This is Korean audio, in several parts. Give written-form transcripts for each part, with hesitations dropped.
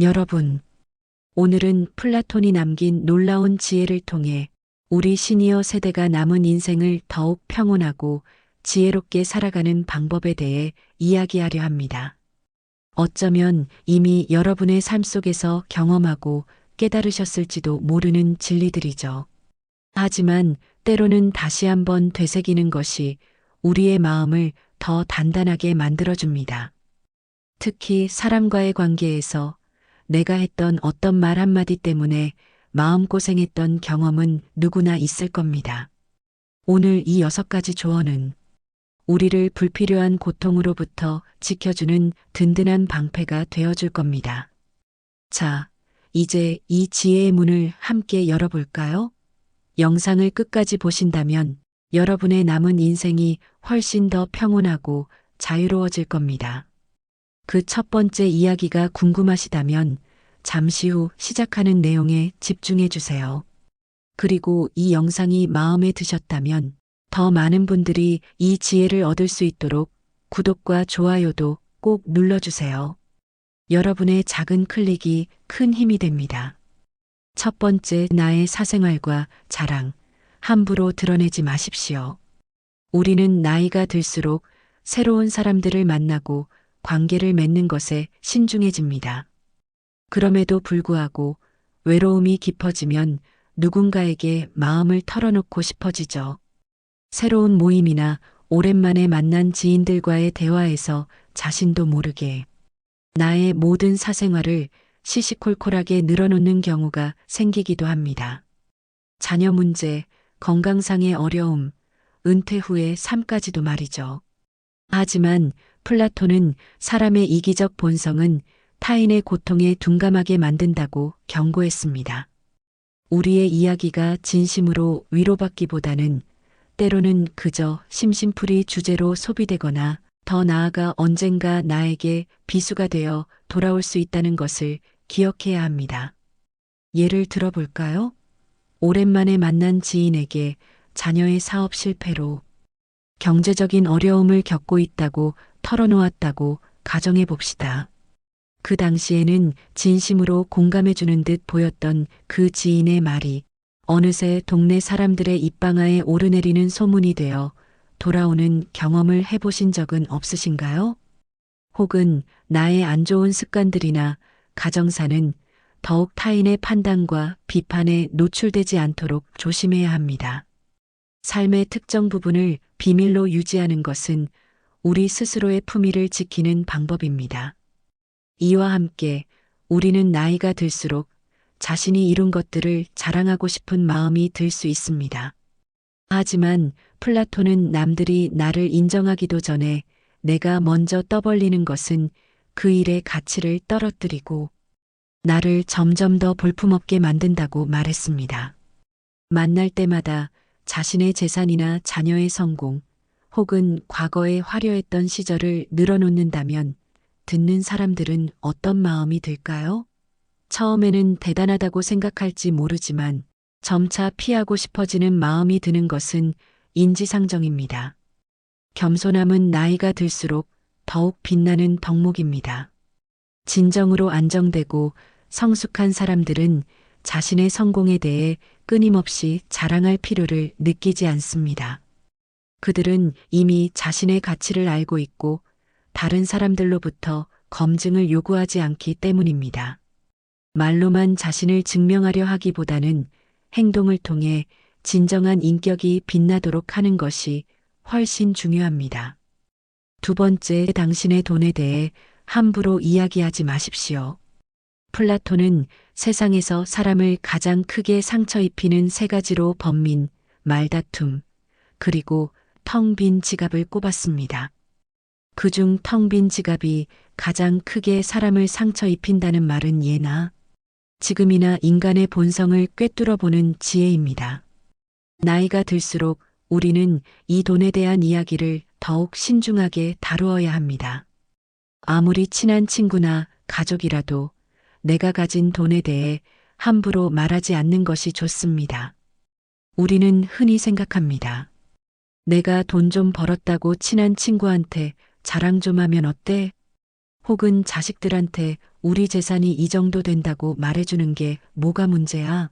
여러분, 오늘은 플라톤이 남긴 놀라운 지혜를 통해 우리 시니어 세대가 남은 인생을 더욱 평온하고 지혜롭게 살아가는 방법에 대해 이야기하려 합니다. 어쩌면 이미 여러분의 삶 속에서 경험하고 깨달으셨을지도 모르는 진리들이죠. 하지만 때로는 다시 한번 되새기는 것이 우리의 마음을 더 단단하게 만들어줍니다. 특히 사람과의 관계에서 내가 했던 어떤 말 한마디 때문에 마음고생했던 경험은 누구나 있을 겁니다. 오늘 이 6가지 조언은 우리를 불필요한 고통으로부터 지켜주는 든든한 방패가 되어줄 겁니다. 자, 이제 이 지혜의 문을 함께 열어볼까요? 영상을 끝까지 보신다면 여러분의 남은 인생이 훨씬 더 평온하고 자유로워질 겁니다. 그 첫 번째 이야기가 궁금하시다면 잠시 후 시작하는 내용에 집중해 주세요. 그리고 이 영상이 마음에 드셨다면 더 많은 분들이 이 지혜를 얻을 수 있도록 구독과 좋아요도 꼭 눌러주세요. 여러분의 작은 클릭이 큰 힘이 됩니다. 첫 번째, 나의 사생활과 자랑, 함부로 드러내지 마십시오. 우리는 나이가 들수록 새로운 사람들을 만나고 관계를 맺는 것에 신중해집니다. 그럼에도 불구하고 외로움이 깊어지면 누군가에게 마음을 털어놓고 싶어지죠. 새로운 모임이나 오랜만에 만난 지인들과의 대화에서 자신도 모르게 나의 모든 사생활을 시시콜콜하게 늘어놓는 경우가 생기기도 합니다. 자녀 문제, 건강상의 어려움, 은퇴 후의 삶까지도 말이죠. 하지만 플라톤은 사람의 이기적 본성은 타인의 고통에 둔감하게 만든다고 경고했습니다. 우리의 이야기가 진심으로 위로받기보다는 때로는 그저 심심풀이 주제로 소비되거나 더 나아가 언젠가 나에게 비수가 되어 돌아올 수 있다는 것을 기억해야 합니다. 예를 들어볼까요? 오랜만에 만난 지인에게 자녀의 사업 실패로 경제적인 어려움을 겪고 있다고 털어놓았다고 가정해 봅시다. 그 당시에는 진심으로 공감해주는 듯 보였던 그 지인의 말이 어느새 동네 사람들의 입방아에 오르내리는 소문이 되어 돌아오는 경험을 해보신 적은 없으신가요? 혹은 나의 안 좋은 습관들이나 가정사는 더욱 타인의 판단과 비판에 노출되지 않도록 조심해야 합니다. 삶의 특정 부분을 비밀로 유지하는 것은 우리 스스로의 품위를 지키는 방법입니다. 이와 함께 우리는 나이가 들수록 자신이 이룬 것들을 자랑하고 싶은 마음이 들 수 있습니다. 하지만 플라톤은 남들이 나를 인정하기도 전에 내가 먼저 떠벌리는 것은 그 일의 가치를 떨어뜨리고 나를 점점 더 볼품없게 만든다고 말했습니다. 만날 때마다 자신의 재산이나 자녀의 성공, 혹은 과거에 화려했던 시절을 늘어놓는다면 듣는 사람들은 어떤 마음이 들까요? 처음에는 대단하다고 생각할지 모르지만 점차 피하고 싶어지는 마음이 드는 것은 인지상정입니다. 겸손함은 나이가 들수록 더욱 빛나는 덕목입니다. 진정으로 안정되고 성숙한 사람들은 자신의 성공에 대해 끊임없이 자랑할 필요를 느끼지 않습니다. 그들은 이미 자신의 가치를 알고 있고 다른 사람들로부터 검증을 요구하지 않기 때문입니다. 말로만 자신을 증명하려 하기보다는 행동을 통해 진정한 인격이 빛나도록 하는 것이 훨씬 중요합니다. 두 번째, 당신의 돈에 대해 함부로 이야기하지 마십시오. 플라톤은 세상에서 사람을 가장 크게 상처 입히는 3가지로 번민, 말다툼, 그리고 텅 빈 지갑을 꼽았습니다. 그중 텅 빈 지갑이 가장 크게 사람을 상처 입힌다는 말은 예나 지금이나 인간의 본성을 꿰뚫어 보는 지혜입니다. 나이가 들수록 우리는 이 돈에 대한 이야기를 더욱 신중하게 다루어야 합니다. 아무리 친한 친구나 가족이라도 내가 가진 돈에 대해 함부로 말하지 않는 것이 좋습니다. 우리는 흔히 생각합니다. 내가 돈 좀 벌었다고 친한 친구한테 자랑 좀 하면 어때? 혹은 자식들한테 우리 재산이 이 정도 된다고 말해주는 게 뭐가 문제야?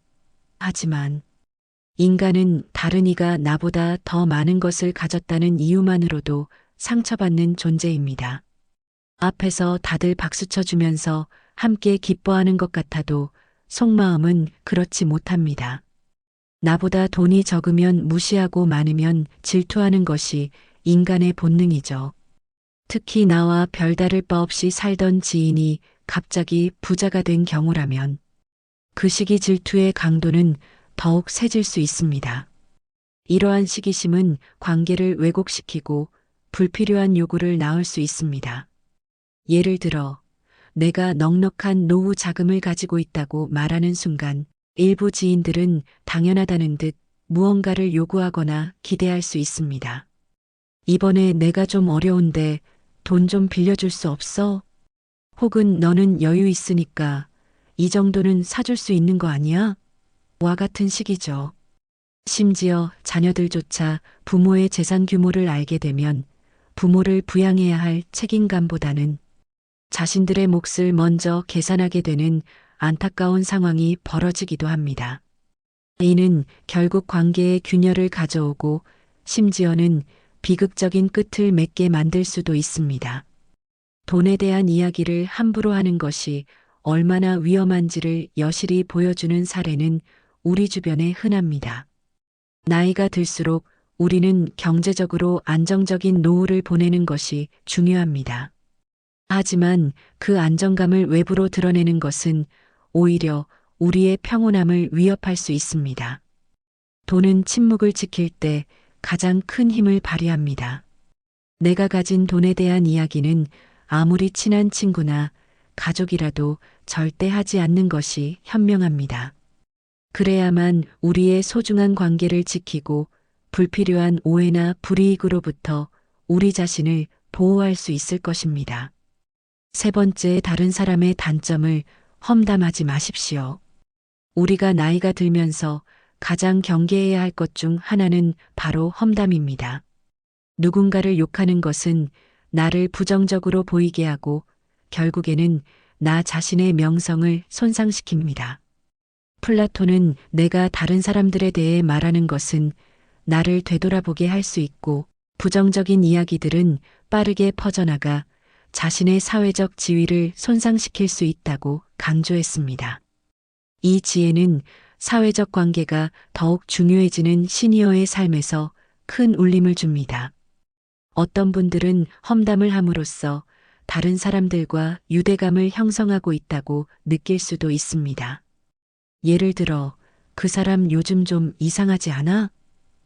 하지만 인간은 다른 이가 나보다 더 많은 것을 가졌다는 이유만으로도 상처받는 존재입니다. 앞에서 다들 박수쳐 주면서 함께 기뻐하는 것 같아도 속마음은 그렇지 못합니다. 나보다 돈이 적으면 무시하고 많으면 질투하는 것이 인간의 본능이죠. 특히 나와 별다를 바 없이 살던 지인이 갑자기 부자가 된 경우라면 그 시기 질투의 강도는 더욱 세질 수 있습니다. 이러한 시기심은 관계를 왜곡시키고 불필요한 요구를 낳을 수 있습니다. 예를 들어 내가 넉넉한 노후 자금을 가지고 있다고 말하는 순간 일부 지인들은 당연하다는 듯 무언가를 요구하거나 기대할 수 있습니다. 이번에 내가 좀 어려운데 돈 좀 빌려줄 수 없어? 혹은 너는 여유 있으니까 이 정도는 사줄 수 있는 거 아니야? 와 같은 식이죠. 심지어 자녀들조차 부모의 재산 규모를 알게 되면 부모를 부양해야 할 책임감보다는 자신들의 몫을 먼저 계산하게 되는 안타까운 상황이 벌어지기도 합니다. 이는 결국 관계에 균열을 가져오고 심지어는 비극적인 끝을 맺게 만들 수도 있습니다. 돈에 대한 이야기를 함부로 하는 것이 얼마나 위험한지를 여실히 보여주는 사례는 우리 주변에 흔합니다. 나이가 들수록 우리는 경제적으로 안정적인 노후를 보내는 것이 중요합니다. 하지만 그 안정감을 외부로 드러내는 것은 오히려 우리의 평온함을 위협할 수 있습니다. 돈은 침묵을 지킬 때 가장 큰 힘을 발휘합니다. 내가 가진 돈에 대한 이야기는 아무리 친한 친구나 가족이라도 절대 하지 않는 것이 현명합니다. 그래야만 우리의 소중한 관계를 지키고 불필요한 오해나 불이익으로부터 우리 자신을 보호할 수 있을 것입니다. 세 번째, 다른 사람의 단점을 험담하지 마십시오. 우리가 나이가 들면서 가장 경계해야 할 것 중 하나는 바로 험담입니다. 누군가를 욕하는 것은 나를 부정적으로 보이게 하고 결국에는 나 자신의 명성을 손상시킵니다. 플라톤은 내가 다른 사람들에 대해 말하는 것은 나를 되돌아보게 할 수 있고 부정적인 이야기들은 빠르게 퍼져나가 자신의 사회적 지위를 손상시킬 수 있다고 강조했습니다. 이 지혜는 사회적 관계가 더욱 중요해지는 시니어의 삶에서 큰 울림을 줍니다. 어떤 분들은 험담을 함으로써 다른 사람들과 유대감을 형성하고 있다고 느낄 수도 있습니다. 예를 들어, 그 사람 요즘 좀 이상하지 않아?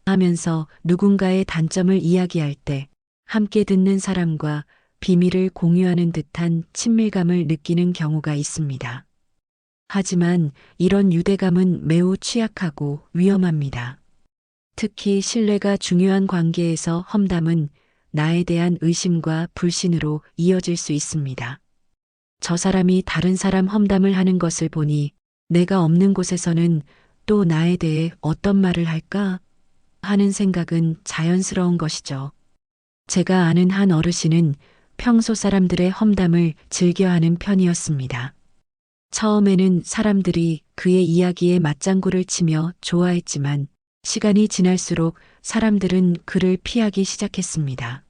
하면서 누군가의 단점을 이야기할 때 함께 듣는 사람과 비밀을 공유하는 듯한 친밀감을 느끼는 경우가 있습니다. 하지만 이런 유대감은 매우 취약하고 위험합니다. 특히 신뢰가 중요한 관계에서 험담은 나에 대한 의심과 불신으로 이어질 수 있습니다. 저 사람이 다른 사람 험담을 하는 것을 보니 내가 없는 곳에서는 또 나에 대해 어떤 말을 할까 하는 생각은 자연스러운 것이죠. 제가 아는 한 어르신은 평소 사람들의 험담을 즐겨하는 편이었습니다. 처음에는 사람들이 그의 이야기에 맞장구를 치며 좋아했지만 시간이 지날수록 사람들은 그를 피하기 시작했습니다.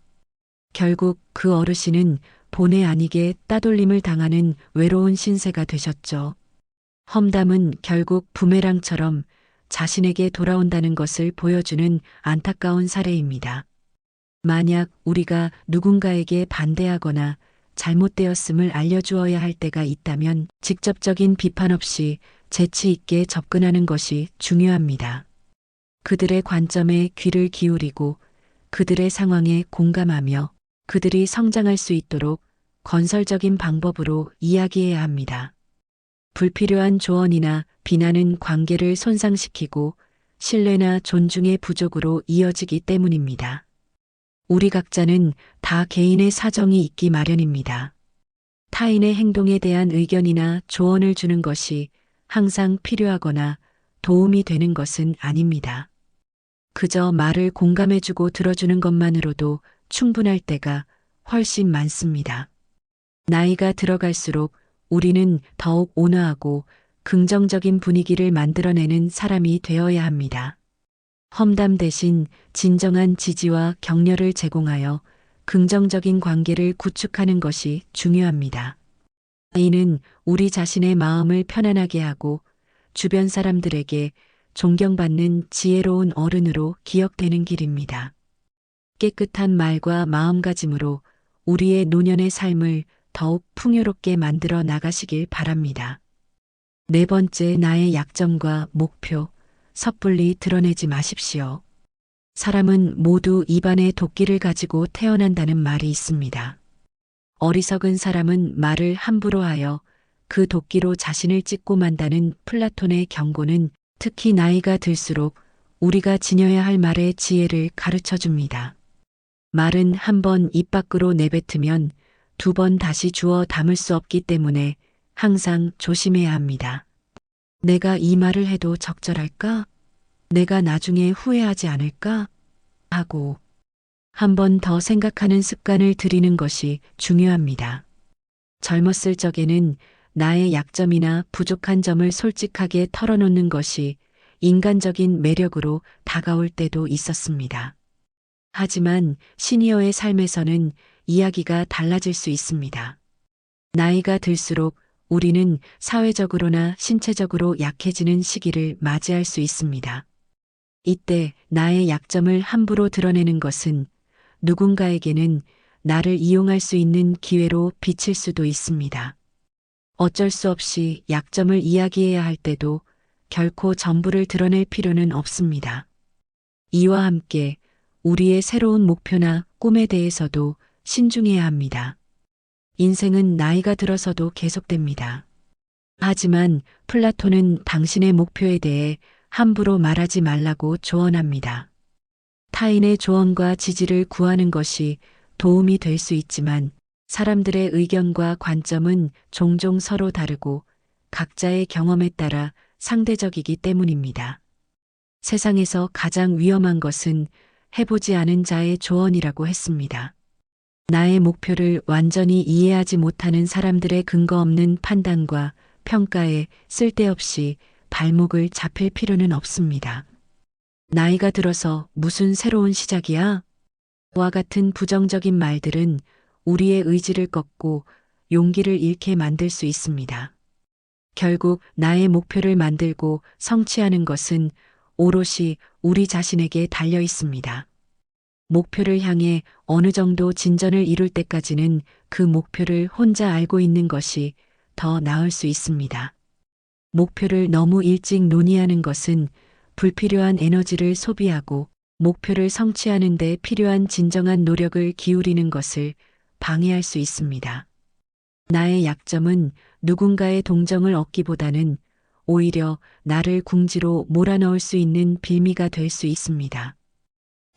결국 그 어르신은 본의 아니게 따돌림을 당하는 외로운 신세가 되셨죠. 험담은 결국 부메랑처럼 자신에게 돌아온다는 것을 보여주는 안타까운 사례입니다. 만약 우리가 누군가에게 반대하거나 잘못되었음을 알려주어야 할 때가 있다면 직접적인 비판 없이 재치 있게 접근하는 것이 중요합니다. 그들의 관점에 귀를 기울이고 그들의 상황에 공감하며 그들이 성장할 수 있도록 건설적인 방법으로 이야기해야 합니다. 불필요한 조언이나 비난은 관계를 손상시키고 신뢰나 존중의 부족으로 이어지기 때문입니다. 우리 각자는 다 개인의 사정이 있기 마련입니다. 타인의 행동에 대한 의견이나 조언을 주는 것이 항상 필요하거나 도움이 되는 것은 아닙니다. 그저 말을 공감해주고 들어주는 것만으로도 충분할 때가 훨씬 많습니다. 나이가 들어갈수록 우리는 더욱 온화하고 긍정적인 분위기를 만들어내는 사람이 되어야 합니다. 험담 대신 진정한 지지와 격려를 제공하여 긍정적인 관계를 구축하는 것이 중요합니다. 이는 우리 자신의 마음을 편안하게 하고 주변 사람들에게 존경받는 지혜로운 어른으로 기억되는 길입니다. 깨끗한 말과 마음가짐으로 우리의 노년의 삶을 더욱 풍요롭게 만들어 나가시길 바랍니다. 네 번째, 나의 약점과 목표, 섣불리 드러내지 마십시오. 사람은 모두 입안에 도끼를 가지고 태어난다는 말이 있습니다. 어리석은 사람은 말을 함부로 하여 그 도끼로 자신을 찢고 만다는 플라톤의 경고는 특히 나이가 들수록 우리가 지녀야 할 말의 지혜를 가르쳐 줍니다. 말은 한 번 입 밖으로 내뱉으면 두 번 다시 주워 담을 수 없기 때문에 항상 조심해야 합니다. 내가 이 말을 해도 적절할까? 내가 나중에 후회하지 않을까? 하고 한 번 더 생각하는 습관을 들이는 것이 중요합니다. 젊었을 적에는 나의 약점이나 부족한 점을 솔직하게 털어놓는 것이 인간적인 매력으로 다가올 때도 있었습니다. 하지만 시니어의 삶에서는 이야기가 달라질 수 있습니다. 나이가 들수록 우리는 사회적으로나 신체적으로 약해지는 시기를 맞이할 수 있습니다. 이때 나의 약점을 함부로 드러내는 것은 누군가에게는 나를 이용할 수 있는 기회로 비칠 수도 있습니다. 어쩔 수 없이 약점을 이야기해야 할 때도 결코 전부를 드러낼 필요는 없습니다. 이와 함께 우리의 새로운 목표나 꿈에 대해서도 신중해야 합니다. 인생은 나이가 들어서도 계속됩니다. 하지만 플라톤은 당신의 목표에 대해 함부로 말하지 말라고 조언합니다. 타인의 조언과 지지를 구하는 것이 도움이 될 수 있지만 사람들의 의견과 관점은 종종 서로 다르고 각자의 경험에 따라 상대적이기 때문입니다. 세상에서 가장 위험한 것은 해보지 않은 자의 조언이라고 했습니다. 나의 목표를 완전히 이해하지 못하는 사람들의 근거 없는 판단과 평가에 쓸데없이 발목을 잡힐 필요는 없습니다. 나이가 들어서 무슨 새로운 시작이야? 와 같은 부정적인 말들은 우리의 의지를 꺾고 용기를 잃게 만들 수 있습니다. 결국 나의 목표를 만들고 성취하는 것은 오롯이 우리 자신에게 달려 있습니다. 목표를 향해 어느 정도 진전을 이룰 때까지는 그 목표를 혼자 알고 있는 것이 더 나을 수 있습니다. 목표를 너무 일찍 논의하는 것은 불필요한 에너지를 소비하고 목표를 성취하는 데 필요한 진정한 노력을 기울이는 것을 방해할 수 있습니다. 나의 약점은 누군가의 동정을 얻기보다는 오히려 나를 궁지로 몰아넣을 수 있는 빌미가 될 수 있습니다.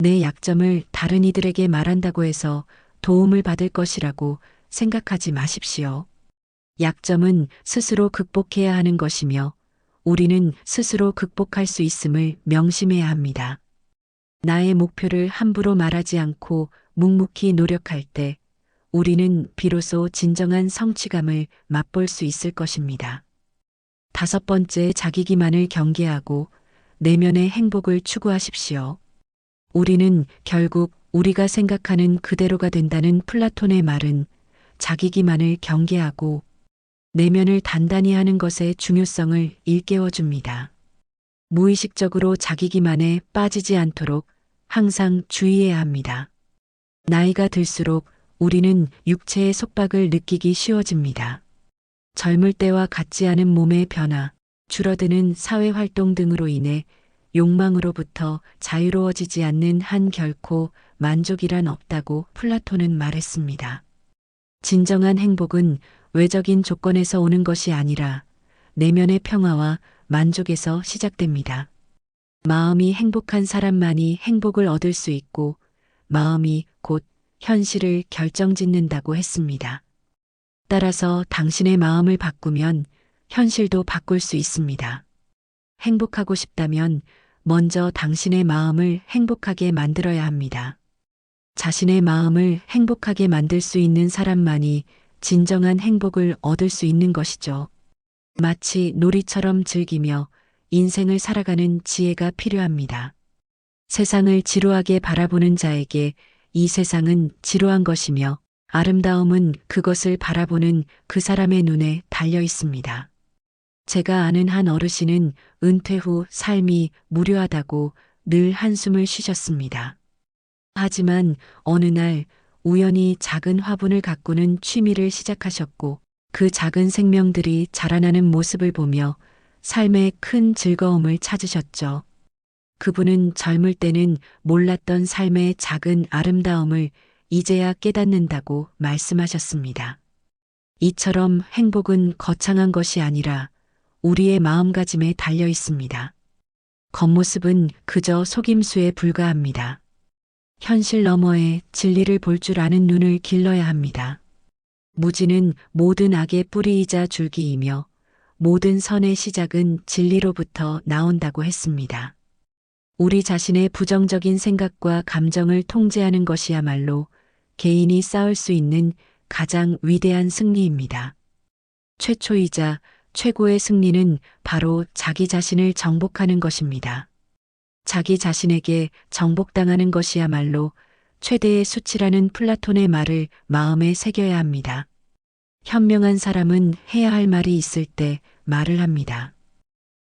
내 약점을 다른 이들에게 말한다고 해서 도움을 받을 것이라고 생각하지 마십시오. 약점은 스스로 극복해야 하는 것이며 우리는 스스로 극복할 수 있음을 명심해야 합니다. 나의 목표를 함부로 말하지 않고 묵묵히 노력할 때 우리는 비로소 진정한 성취감을 맛볼 수 있을 것입니다. 다섯 번째, 자기 기만을 경계하고 내면의 행복을 추구하십시오. 우리는 결국 우리가 생각하는 그대로가 된다는 플라톤의 말은 자기 기만을 경계하고 내면을 단단히 하는 것의 중요성을 일깨워 줍니다. 무의식적으로 자기 기만에 빠지지 않도록 항상 주의해야 합니다. 나이가 들수록 우리는 육체의 속박을 느끼기 쉬워집니다. 젊을 때와 같지 않은 몸의 변화, 줄어드는 사회활동 등으로 인해 욕망으로부터 자유로워지지 않는 한 결코 만족이란 없다고 플라톤은 말했습니다. 진정한 행복은 외적인 조건에서 오는 것이 아니라 내면의 평화와 만족에서 시작됩니다. 마음이 행복한 사람만이 행복을 얻을 수 있고 마음이 곧 현실을 결정짓는다고 했습니다. 따라서 당신의 마음을 바꾸면 현실도 바꿀 수 있습니다. 행복하고 싶다면 먼저 당신의 마음을 행복하게 만들어야 합니다. 자신의 마음을 행복하게 만들 수 있는 사람만이 진정한 행복을 얻을 수 있는 것이죠. 마치 놀이처럼 즐기며 인생을 살아가는 지혜가 필요합니다. 세상을 지루하게 바라보는 자에게 이 세상은 지루한 것이며 아름다움은 그것을 바라보는 그 사람의 눈에 달려 있습니다. 제가 아는 한 어르신은 은퇴 후 삶이 무료하다고 늘 한숨을 쉬셨습니다. 하지만 어느 날 우연히 작은 화분을 가꾸는 취미를 시작하셨고 그 작은 생명들이 자라나는 모습을 보며 삶의 큰 즐거움을 찾으셨죠. 그분은 젊을 때는 몰랐던 삶의 작은 아름다움을 이제야 깨닫는다고 말씀하셨습니다. 이처럼 행복은 거창한 것이 아니라 우리의 마음가짐에 달려 있습니다. 겉모습은 그저 속임수에 불과합니다. 현실 너머의 진리를 볼 줄 아는 눈을 길러야 합니다. 무지는 모든 악의 뿌리이자 줄기이며 모든 선의 시작은 진리로부터 나온다고 했습니다. 우리 자신의 부정적인 생각과 감정을 통제하는 것이야말로 개인이 쌓을 수 있는 가장 위대한 승리입니다. 최초이자 최고의 승리는 바로 자기 자신을 정복하는 것입니다. 자기 자신에게 정복당하는 것이야말로 최대의 수치라는 플라톤의 말을 마음에 새겨야 합니다. 현명한 사람은 해야 할 말이 있을 때 말을 합니다.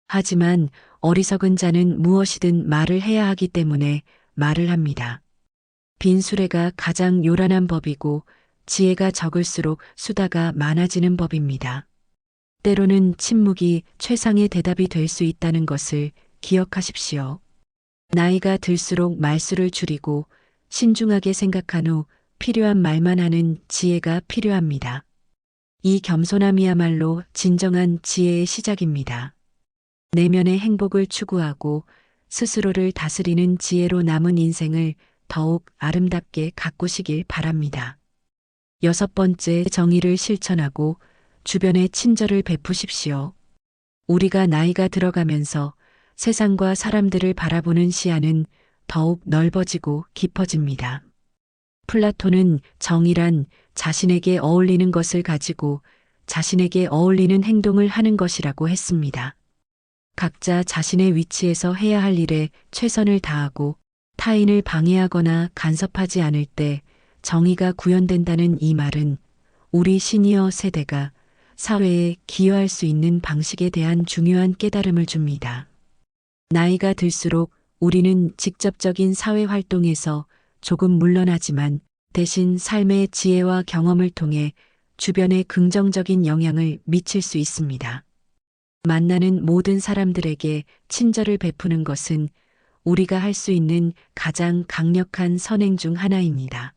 하지만 어리석은 자는 무엇이든 말을 해야 하기 때문에 말을 합니다. 빈 수레가 가장 요란한 법이고 지혜가 적을수록 수다가 많아지는 법입니다. 때로는 침묵이 최상의 대답이 될 수 있다는 것을 기억하십시오. 나이가 들수록 말수를 줄이고 신중하게 생각한 후 필요한 말만 하는 지혜가 필요합니다. 이 겸손함이야말로 진정한 지혜의 시작입니다. 내면의 행복을 추구하고 스스로를 다스리는 지혜로 남은 인생을 더욱 아름답게 가꾸시길 바랍니다. 6번째, 정의를 실천하고 주변에 친절을 베푸십시오. 우리가 나이가 들어가면서 세상과 사람들을 바라보는 시야는 더욱 넓어지고 깊어집니다. 플라톤은 정의란 자신에게 어울리는 것을 가지고 자신에게 어울리는 행동을 하는 것이라고 했습니다. 각자 자신의 위치에서 해야 할 일에 최선을 다하고 타인을 방해하거나 간섭하지 않을 때 정의가 구현된다는 이 말은 우리 시니어 세대가 사회에 기여할 수 있는 방식에 대한 중요한 깨달음을 줍니다. 나이가 들수록 우리는 직접적인 사회 활동에서 조금 물러나지만 대신 삶의 지혜와 경험을 통해 주변에 긍정적인 영향을 미칠 수 있습니다. 만나는 모든 사람들에게 친절을 베푸는 것은 우리가 할 수 있는 가장 강력한 선행 중 하나입니다.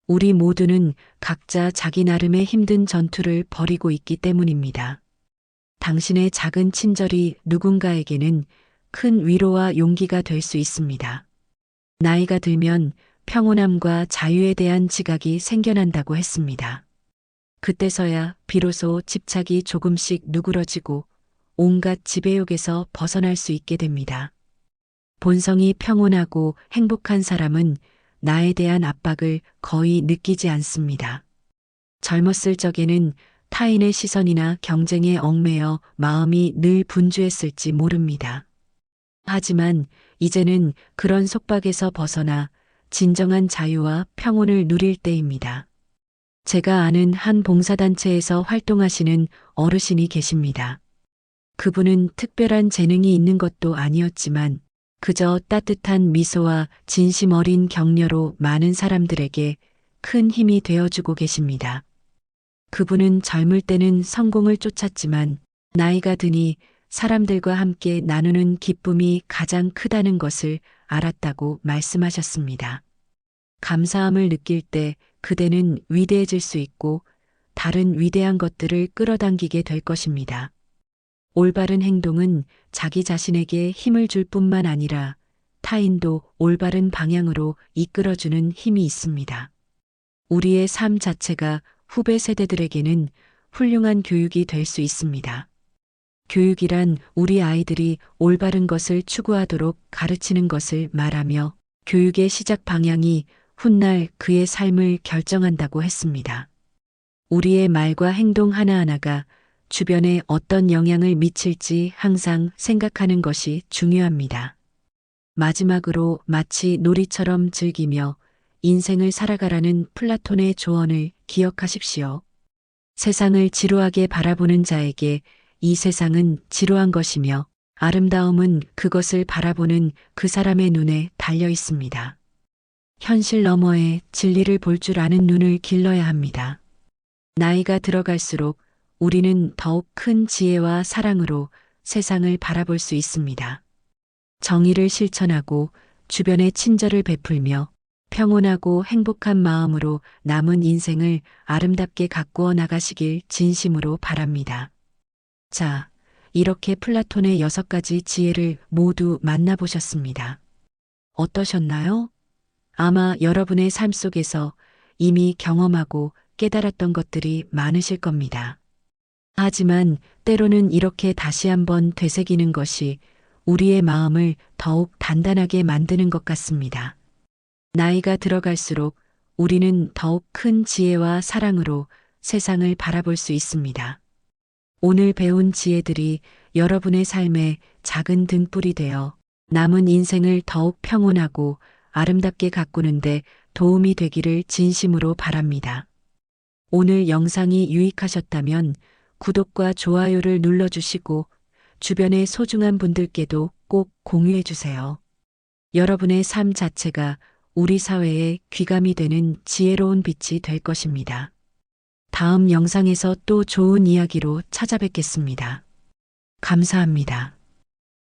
우리 모두는 각자 자기 나름의 힘든 전투를 벌이고 있기 때문입니다. 당신의 작은 친절이 누군가에게는 큰 위로와 용기가 될 수 있습니다. 나이가 들면 평온함과 자유에 대한 지각이 생겨난다고 했습니다. 그때서야 비로소 집착이 조금씩 누그러지고 온갖 지배욕에서 벗어날 수 있게 됩니다. 본성이 평온하고 행복한 사람은 나에 대한 압박을 거의 느끼지 않습니다. 젊었을 적에는 타인의 시선이나 경쟁에 얽매여 마음이 늘 분주했을지 모릅니다. 하지만 이제는 그런 속박에서 벗어나 진정한 자유와 평온을 누릴 때입니다. 제가 아는 한 봉사단체에서 활동하시는 어르신이 계십니다. 그분은 특별한 재능이 있는 것도 아니었지만 그저 따뜻한 미소와 진심 어린 격려로 많은 사람들에게 큰 힘이 되어주고 계십니다. 그분은 젊을 때는 성공을 쫓았지만 나이가 드니 사람들과 함께 나누는 기쁨이 가장 크다는 것을 알았다고 말씀하셨습니다. 감사함을 느낄 때 그대는 위대해질 수 있고 다른 위대한 것들을 끌어당기게 될 것입니다. 올바른 행동은 자기 자신에게 힘을 줄 뿐만 아니라 타인도 올바른 방향으로 이끌어주는 힘이 있습니다. 우리의 삶 자체가 후배 세대들에게는 훌륭한 교육이 될 수 있습니다. 교육이란 우리 아이들이 올바른 것을 추구하도록 가르치는 것을 말하며 교육의 시작 방향이 훗날 그의 삶을 결정한다고 했습니다. 우리의 말과 행동 하나하나가 주변에 어떤 영향을 미칠지 항상 생각하는 것이 중요합니다. 마지막으로 마치 놀이처럼 즐기며 인생을 살아가라는 플라톤의 조언을 기억하십시오. 세상을 지루하게 바라보는 자에게 이 세상은 지루한 것이며 아름다움은 그것을 바라보는 그 사람의 눈에 달려 있습니다. 현실 너머의 진리를 볼 줄 아는 눈을 길러야 합니다. 나이가 들어갈수록 우리는 더욱 큰 지혜와 사랑으로 세상을 바라볼 수 있습니다. 정의를 실천하고 주변에 친절을 베풀며 평온하고 행복한 마음으로 남은 인생을 아름답게 가꾸어 나가시길 진심으로 바랍니다. 자, 이렇게 플라톤의 6가지 지혜를 모두 만나보셨습니다. 어떠셨나요? 아마 여러분의 삶 속에서 이미 경험하고 깨달았던 것들이 많으실 겁니다. 하지만 때로는 이렇게 다시 한번 되새기는 것이 우리의 마음을 더욱 단단하게 만드는 것 같습니다. 나이가 들어갈수록 우리는 더욱 큰 지혜와 사랑으로 세상을 바라볼 수 있습니다. 오늘 배운 지혜들이 여러분의 삶에 작은 등불이 되어 남은 인생을 더욱 평온하고 아름답게 가꾸는데 도움이 되기를 진심으로 바랍니다. 오늘 영상이 유익하셨다면 구독과 좋아요를 눌러주시고 주변의 소중한 분들께도 꼭 공유해 주세요. 여러분의 삶 자체가 우리 사회에 귀감이 되는 지혜로운 빛이 될 것입니다. 다음 영상에서 또 좋은 이야기로 찾아뵙겠습니다. 감사합니다.